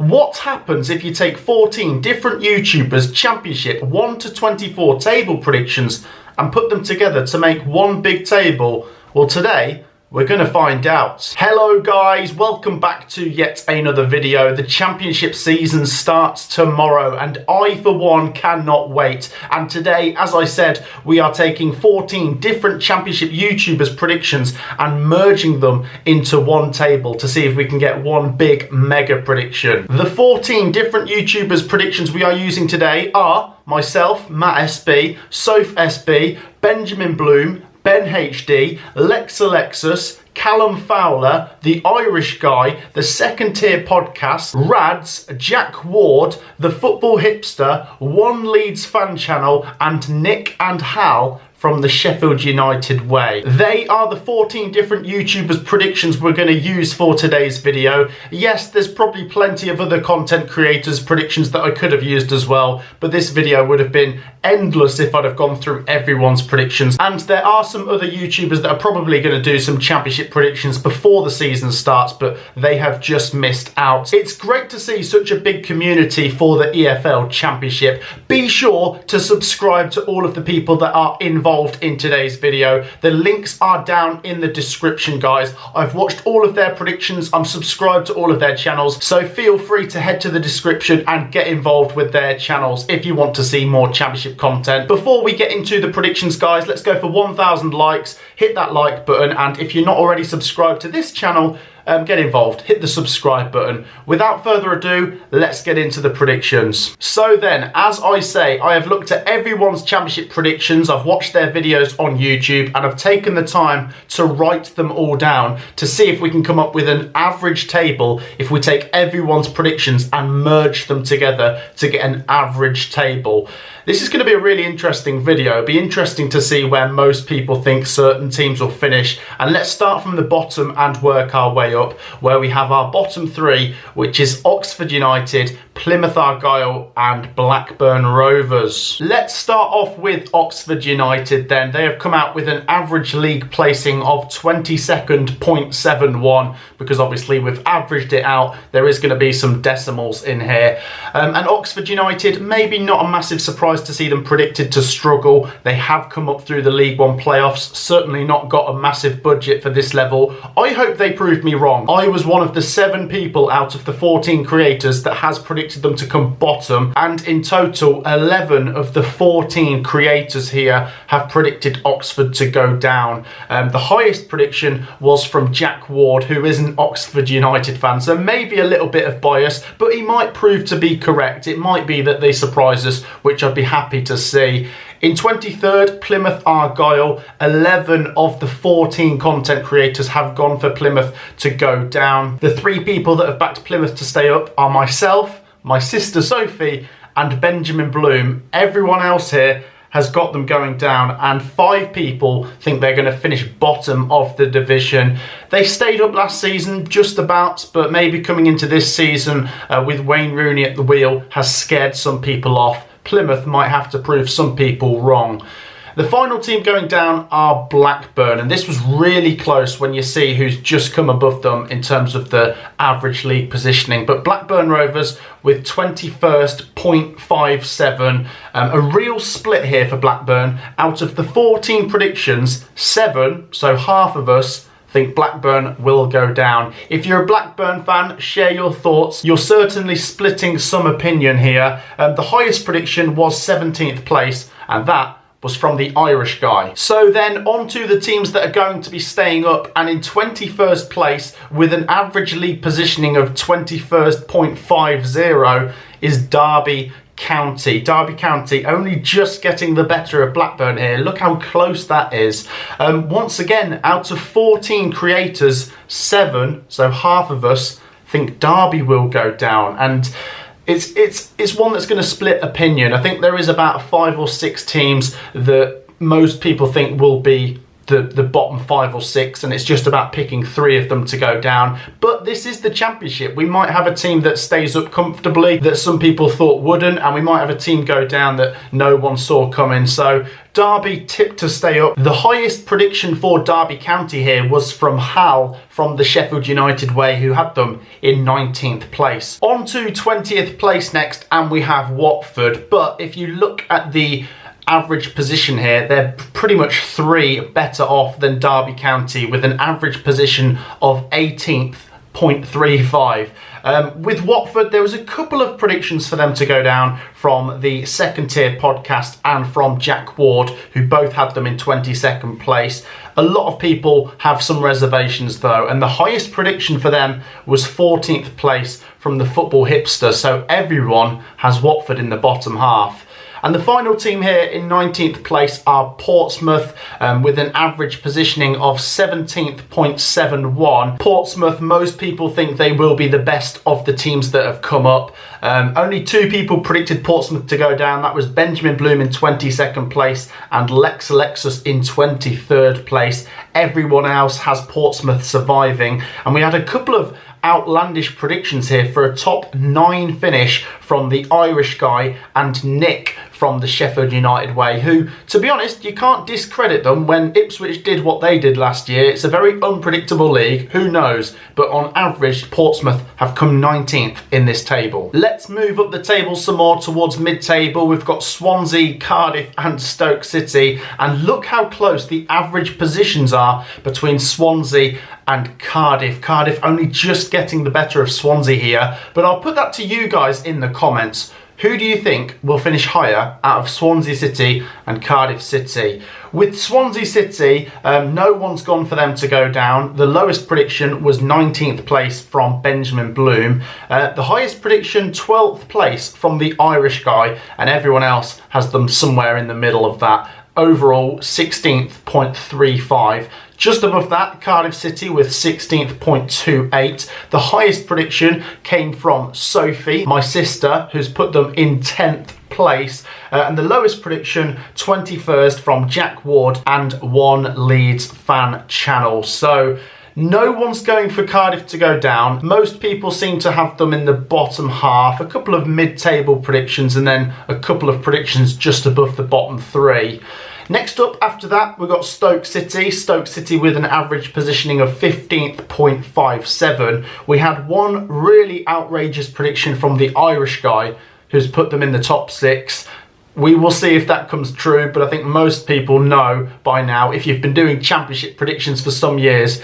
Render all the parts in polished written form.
What happens if you take 14 different YouTubers' Championship 1 to 24 table predictions and put them together to make one big table? Well, today we're going to find out. Hello guys, welcome back to yet another video. The Championship season starts tomorrow and I for one cannot wait. And today, as I said, we are taking 14 different Championship YouTubers' predictions and merging them into one table to see if we can get one big mega prediction. The 14 different YouTubers' predictions we are using today are myself, Matt SB, Soph SB, Benjamin Bloom, Ben HD, Lex Alexis, Callum Fowler, The Irish Guy, The Second Tier Podcast, Rads, Jack Ward, The Football Hipster, One Leeds Fan Channel, and Nick and Hal from the Sheffield United way. They are the 14 different YouTubers' predictions we're going to use for today's video. Yes, there's probably plenty of other content creators' predictions that I could have used as well, but this video would have been endless if I'd have gone through everyone's predictions. And there are some other YouTubers that are probably going to do some Championship predictions before the season starts, but they have just missed out. It's great to see such a big community for the EFL Championship. Be sure to subscribe to all of the people that are involved in today's video. The links are down in the description, guys. I've watched all of their predictions. I'm subscribed to all of their channels, so feel free to head to the description and get involved with their channels if you want to see more Championship content. Before we get into the predictions, guys, let's go for 1,000 likes. Hit that like button, and if you're not already subscribed to this channel, get involved, hit the subscribe button. Without further ado, let's get into the predictions. So then, as I say, I have looked at everyone's Championship predictions, I've watched their videos on YouTube, and I've taken the time to write them all down to see if we can come up with an average table if we take everyone's predictions and merge them together to get an average table. This is going to be a really interesting video. It'll be interesting to see where most people think certain teams will finish. And let's start from the bottom and work our way up, where we have our bottom three, which is Oxford United, Plymouth Argyle and Blackburn Rovers. Let's start off with Oxford United then. They have come out with an average league placing of 22nd.71 because obviously we've averaged it out. There is going to be some decimals in here. And Oxford United, maybe not a massive surprise to see them predicted to struggle. They have come up through the League One playoffs, certainly not got a massive budget for this level. I hope they proved me wrong. I was one of the 7 people out of the 14 creators that has predicted them to come bottom, and in total 11 of the 14 creators here have predicted Oxford to go down. The highest prediction was from Jack Ward, who is an Oxford United fan, so maybe a little bit of bias, but he might prove to be correct. It might be that they surprise us, which I'd be happy to see. In 23rd, Plymouth Argyle. 11 of the 14 content creators have gone for Plymouth to go down. The 3 people that have backed Plymouth to stay up are myself, my sister Sophie and Benjamin Bloom. Everyone else here has got them going down, and 5 people think they're going to finish bottom of the division. They stayed up last season just about, but maybe coming into this season with Wayne Rooney at the wheel has scared some people off. Plymouth might have to prove some people wrong. The final team going down are Blackburn, and this was really close when you see who's just come above them in terms of the average league positioning. But Blackburn Rovers with 21st.57, a real split here for Blackburn. Out of the 14 predictions, 7, so half of us, think Blackburn will go down. If you're a Blackburn fan, share your thoughts. You're certainly splitting some opinion here. The highest prediction was 17th place, and that was from the Irish Guy. So then on to the teams that are going to be staying up, and in 21st place with an average league positioning of 21st.50 is Derby County. Derby County only just getting the better of Blackburn here. Look how close that is. Once again, out of 14 creators, 7, so half of us, think Derby will go down. And it's one that's going to split opinion. I think there is about 5 or 6 teams that most people think will be the bottom 5 or 6, and it's just about picking 3 of them to go down. But this is the Championship. We might have a team that stays up comfortably that some people thought wouldn't, and we might have a team go down that no one saw coming. So Derby tipped to stay up. The highest prediction for Derby County here was from Hal from the Sheffield United way, who had them in 19th place. On to 20th place next, and we have Watford. But if you look at the average position here, they're pretty much 3 better off than Derby County, with an average position of 18th.35. With Watford, there was a couple of predictions for them to go down from the Second Tier podcast and from Jack Ward, who both had them in 22nd place. A lot of people have some reservations though, and the highest prediction for them was 14th place from the Football Hipster, so everyone has Watford in the bottom half. And the final team here in 19th place are Portsmouth, with an average positioning of 17th.71. Portsmouth, most people think they will be the best of the teams that have come up. Only 2 people predicted Portsmouth to go down. That was Benjamin Bloom in 22nd place and Lex Alexis in 23rd place. Everyone else has Portsmouth surviving. And we had a couple of outlandish predictions here for a top 9 finish from the Irish guy and Nick from the Sheffield United way, who, to be honest, you can't discredit them. When Ipswich did what they did last year, it's a very unpredictable league, who knows, but on average Portsmouth have come 19th in this table. Let's move up the table some more towards mid-table. We've got Swansea, Cardiff and Stoke City, and look how close the average positions are between Swansea and Cardiff. Cardiff only just getting the better of Swansea here, but I'll put that to you guys in the comments. Who do you think will finish higher out of Swansea City and Cardiff City? With Swansea City, no one's gone for them to go down. The lowest prediction was 19th place from Benjamin Bloom. The highest prediction, 12th place from the Irish guy, and everyone else has them somewhere in the middle of that. Overall, 16th.35. Just above that, Cardiff City with 16th.28. The highest prediction came from Sophie, my sister, who's put them in 10th place. And the lowest prediction, 21st, from Jack Ward and One Leeds Fan Channel. So no one's going for Cardiff to go down. Most people seem to have them in the bottom half. A couple of mid-table predictions and then a couple of predictions just above the bottom 3. Next up, after that, we've got Stoke City. Stoke City with an average positioning of 15th.57. We had one really outrageous prediction from the Irish guy who's put them in the top 6. We will see if that comes true, but I think most people know by now, if you've been doing Championship predictions for some years,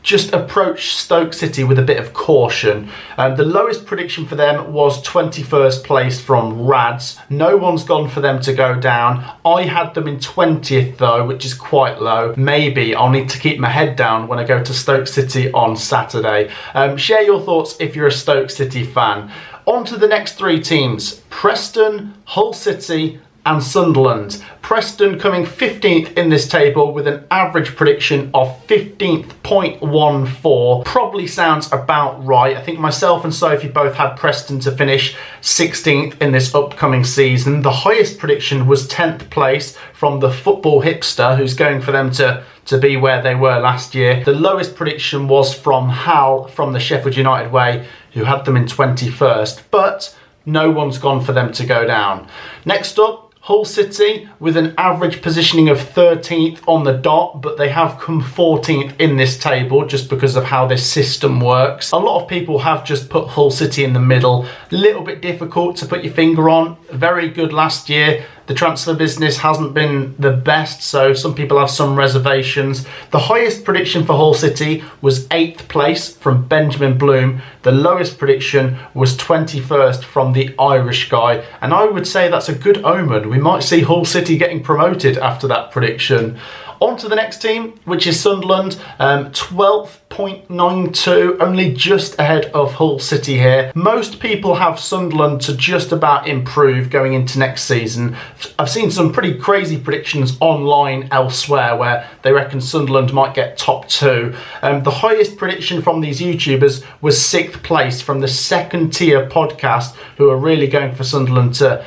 just approach Stoke City with a bit of caution. The lowest prediction for them was 21st place from Rads. No one's gone for them to go down. I had them in 20th though, which is quite low. Maybe I'll need to keep my head down when I go to Stoke City on Saturday. Share your thoughts if you're a Stoke City fan. On to the next 3 teams: Preston, Hull City and Sunderland. Preston coming 15th in this table with an average prediction of 15th.14. Probably sounds about right. I think myself and Sophie both had Preston to finish 16th in this upcoming season. The highest prediction was 10th place from the Football Hipster, who's going for them to be where they were last year. The lowest prediction was from Hal from the Sheffield United way, who had them in 21st, but no one's gone for them to go down. Next up, Hull City with an average positioning of 13th on the dot, but they have come 14th in this table just because of how this system works. A lot of people have just put Hull City in the middle. A little bit difficult to put your finger on. Very good last year. The transfer business hasn't been the best, so some people have some reservations. The highest prediction for Hull City was 8th place from Benjamin Bloom. The lowest prediction was 21st from the Irish guy, and I would say that's a good omen. We might see Hull City getting promoted after that prediction. On to the next team, which is Sunderland, 12th.92, only just ahead of Hull City here. Most people have Sunderland to just about improve going into next season. I've seen some pretty crazy predictions online elsewhere where they reckon Sunderland might get top 2. The highest prediction from these YouTubers was 6th place from the Second Tier podcast, who are really going for Sunderland to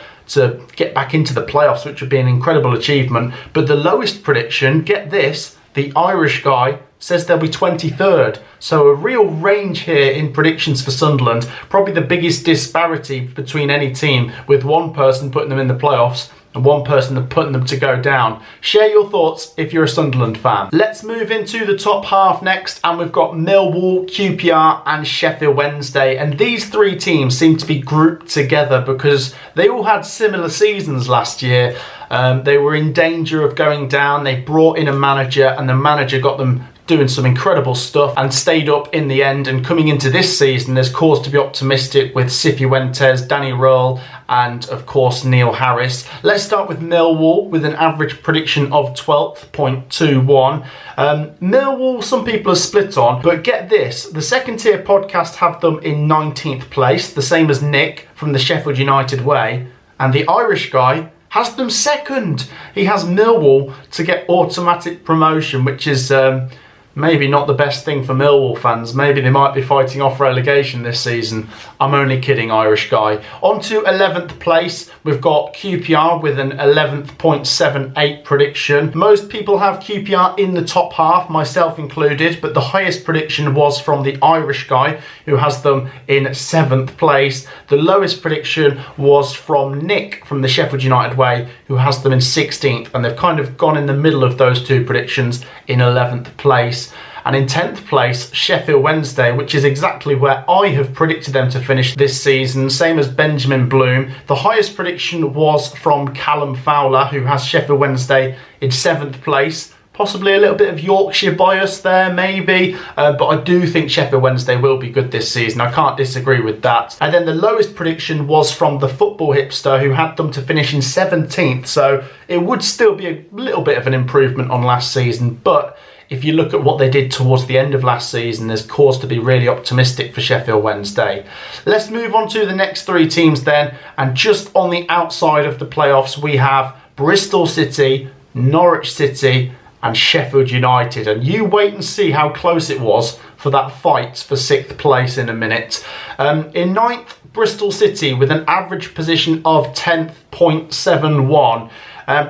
get back into the playoffs, which would be an incredible achievement. But the lowest prediction, get this, The Irish guy says they'll be 23rd. So a real range here in predictions for Sunderland. Probably the biggest disparity between any team, with one person putting them in the playoffs and one person putting them to go down. Share your thoughts if you're a Sunderland fan. Let's move into the top half next, and we've got Millwall, QPR and Sheffield Wednesday. And these three teams seem to be grouped together because they all had similar seasons last year. They were in danger of going down. They brought in a manager, and the manager got them doing some incredible stuff and stayed up in the end. And coming into this season, there's cause to be optimistic with Cifuentes, Danny Röhl and of course Neil Harris. Let's start with Millwall with an average prediction of 12.21. Millwall, some people are split on, but get this, the Second Tier podcast have them in 19th place, the same as Nick from the Sheffield United way, and the Irish guy has them second. He has Millwall to get automatic promotion, which is maybe not the best thing for Millwall fans. Maybe they might be fighting off relegation this season. I'm only kidding, Irish guy. On to 11th place, we've got QPR with an 11.78 prediction. Most people have QPR in the top half, myself included, but the highest prediction was from the Irish guy, who has them in 7th place. The lowest prediction was from Nick from the Sheffield United way, who has them in 16th, and they've kind of gone in the middle of those two predictions in 11th place. And in 10th place, Sheffield Wednesday, which is exactly where I have predicted them to finish this season, same as Benjamin Bloom. The highest prediction was from Callum Fowler, who has Sheffield Wednesday in 7th place. Possibly a little bit of Yorkshire bias there, maybe, but I do think Sheffield Wednesday will be good this season. I can't disagree with that. And then the lowest prediction was from the Football Hipster, who had them to finish in 17th, so it would still be a little bit of an improvement on last season, but if you look at what they did towards the end of last season, there's cause to be really optimistic for Sheffield Wednesday. Let's move on to the next three teams then, and just on the outside of the playoffs, we have Bristol City, Norwich City and Sheffield United, and you wait and see how close it was for that fight for 6th place in a minute. In 9th, Bristol City with an average position of 10.71.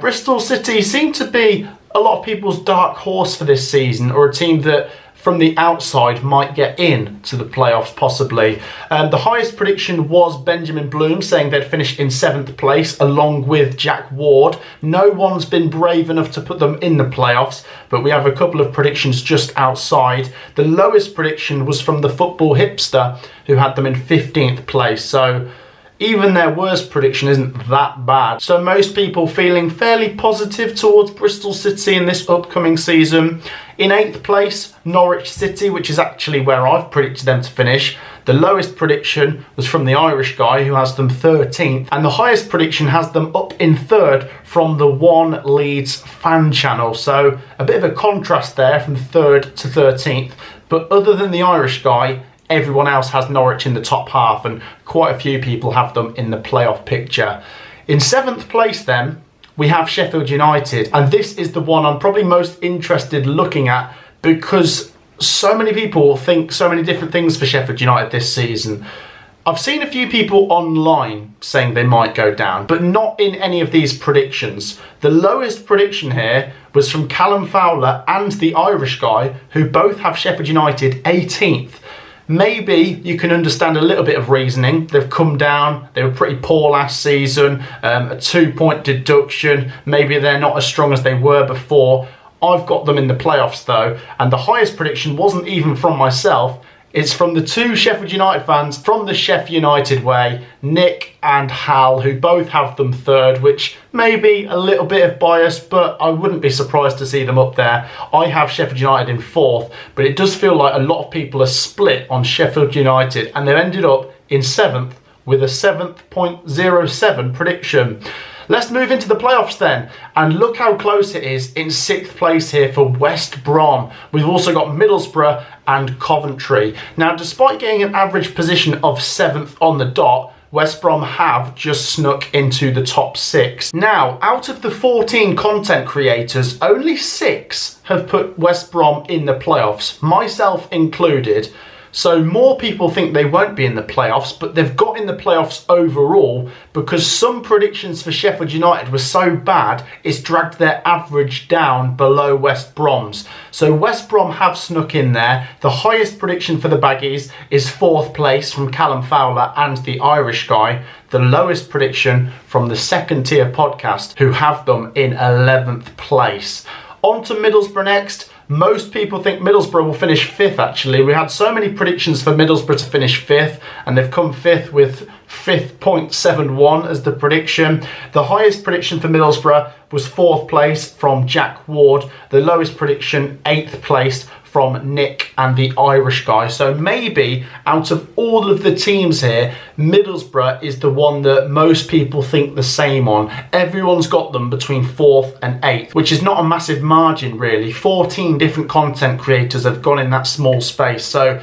Bristol City seem to be a lot of people's dark horse for this season, or a team that from the outside might get in to the playoffs possibly. The highest prediction was Benjamin Bloom, saying they'd finish in 7th place along with Jack Ward. No one's been brave enough to put them in the playoffs, but we have a couple of predictions just outside. The lowest prediction was from the Football Hipster, who had them in 15th place. So even their worst prediction isn't that bad. So most people feeling fairly positive towards Bristol City in this upcoming season. In 8th place, Norwich City, which is actually where I've predicted them to finish. The lowest prediction was from the Irish guy, who has them 13th. And the highest prediction has them up in 3rd from the One Leeds fan channel. So a bit of a contrast there from 3rd to 13th. But other than the Irish guy, everyone else has Norwich in the top half, and quite a few people have them in the playoff picture. In 7th place then, we have Sheffield United, and this is the one I'm probably most interested looking at, because so many people think so many different things for Sheffield United this season. I've seen a few people online saying they might go down, but not in any of these predictions. The lowest prediction here was from Callum Fowler and the Irish guy, who both have Sheffield United 18th. Maybe you can understand a little bit of reasoning. They've come down, they were pretty poor last season, a 2-point deduction. Maybe they're not as strong as they were before. I've got them in the playoffs though, and the highest prediction wasn't even from myself. It's from the two Sheffield United fans from the Sheffield United way, Nick and Hal, who both have them 3rd, which may be a little bit of bias, but I wouldn't be surprised to see them up there. I have Sheffield United in 4th, but it does feel like a lot of people are split on Sheffield United, and they've ended up in 7th with a 7.07 prediction. Let's move into the playoffs then, and look how close it is in 6th place here for West Brom. We've also got Middlesbrough and Coventry. Now, despite getting an average position of 7th on the dot, West Brom have just snuck into the top 6. Now, out of the 14 content creators, only 6 have put West Brom in the playoffs, myself included. So more people think they won't be in the playoffs, but they've got in the playoffs overall because some predictions for Sheffield United were so bad, it's dragged their average down below West Brom's. So West Brom have snuck in there. The highest prediction for the Baggies is 4th place from Callum Fowler and the Irish guy. The lowest prediction from the Second Tier podcast, who have them in 11th place. On to Middlesbrough next. Most people think Middlesbrough will finish 5th actually. We had so many predictions for Middlesbrough to finish 5th, and they've come 5th with 5th.71 as the prediction. The highest prediction for Middlesbrough was 4th place from Jack Ward. The lowest prediction, 8th place from Nick and the Irish guy. So maybe out of all of the teams here, Middlesbrough is the one that most people think the same on. Everyone's got them between 4th and 8th, which is not a massive margin really. 14 different content creators have gone in that small space. So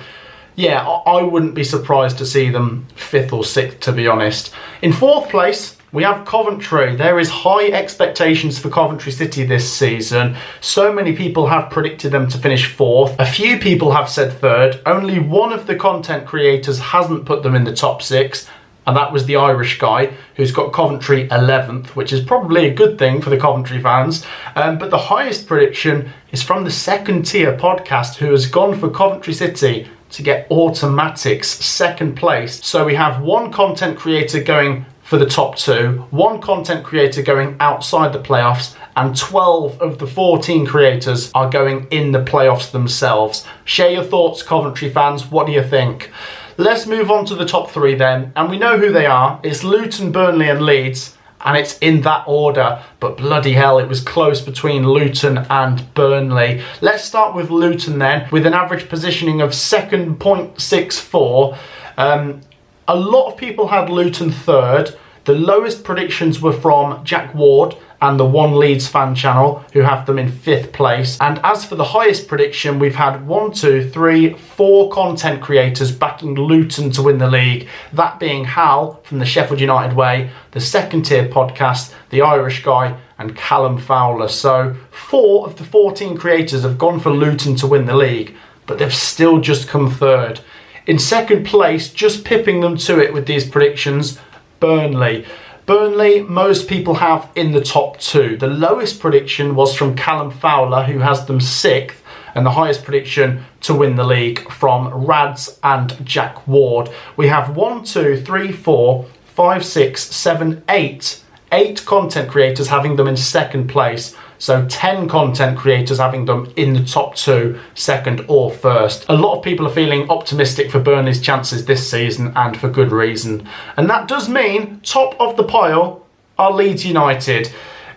yeah, I wouldn't be surprised to see them 5th or 6th, to be honest. In 4th place, we have Coventry. There is high expectations for Coventry City this season. So many people have predicted them to finish 4th. A few people have said 3rd. Only one of the content creators hasn't put them in the top 6, and that was the Irish guy, who's got Coventry 11th, which is probably a good thing for the Coventry fans. But the highest prediction is from the Second Tier podcast, who has gone for Coventry City to get automatics 2nd place. So we have one content creator going for the top 2, one content creator going outside the playoffs, and 12 of the 14 creators are going in the playoffs themselves. Share your thoughts, Coventry fans. What do you think? Let's move on to the top 3 then, and we know who they are. It's Luton, Burnley and Leeds, and it's in that order, but bloody hell, it was close between Luton and Burnley. Let's start with Luton then, with an average positioning of 2nd.64. A lot of people had Luton 3rd. The lowest predictions were from Jack Ward and the One Leeds fan channel, who have them in 5th place. And as for the highest prediction, we've had 4 content creators backing Luton to win the league. That being Hal from the Sheffield United Way, the Second Tier podcast, the Irish guy, and Callum Fowler. So 4 of the 14 creators have gone for Luton to win the league, but they've still just come 3rd. In 2nd place, just pipping them to it with these predictions, Burnley. Burnley, most people have in the top 2. The lowest prediction was from Callum Fowler, who has them 6th, and the highest prediction to win the league from Rads and Jack Ward. We have 8 content creators having them in 2nd place. So 10 content creators having them in the top 2, 2nd or 1st. A lot of people are feeling optimistic for Burnley's chances this season, and for good reason. And that does mean top of the pile are Leeds United.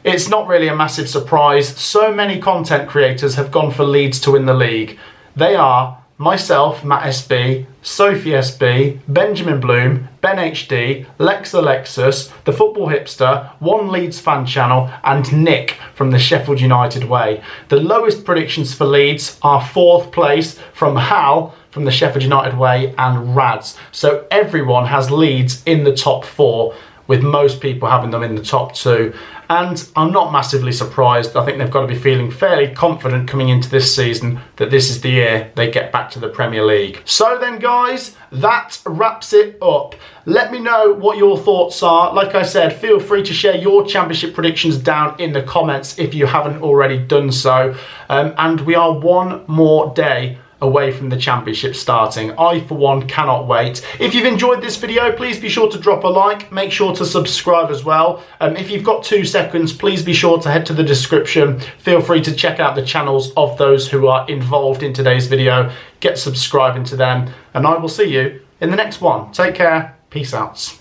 It's not really a massive surprise. So many content creators have gone for Leeds to win the league. They are myself, Matt SB, Sophie SB, Benjamin Bloom, Ben HD, Lex Alexis, The Football Hipster, One Leeds fan channel, and Nick from the Sheffield United Way. The lowest predictions for Leeds are 4th place from Hal from the Sheffield United Way and Rads. So everyone has Leeds in the top 4, with most people having them in the top 2. And I'm not massively surprised. I think they've got to be feeling fairly confident coming into this season that this is the year they get back to the Premier League. So then guys, that wraps it up. Let me know what your thoughts are. Like I said, feel free to share your championship predictions down in the comments if you haven't already done so. And we are one more day away from the championship starting. I, for one, cannot wait. If you've enjoyed this video, please be sure to drop a like. Make sure to subscribe as well. If you've got 2 seconds, please be sure to head to the description. Feel free to check out the channels of those who are involved in today's video. Get subscribing to them, and I will see you in the next one. Take care. Peace out.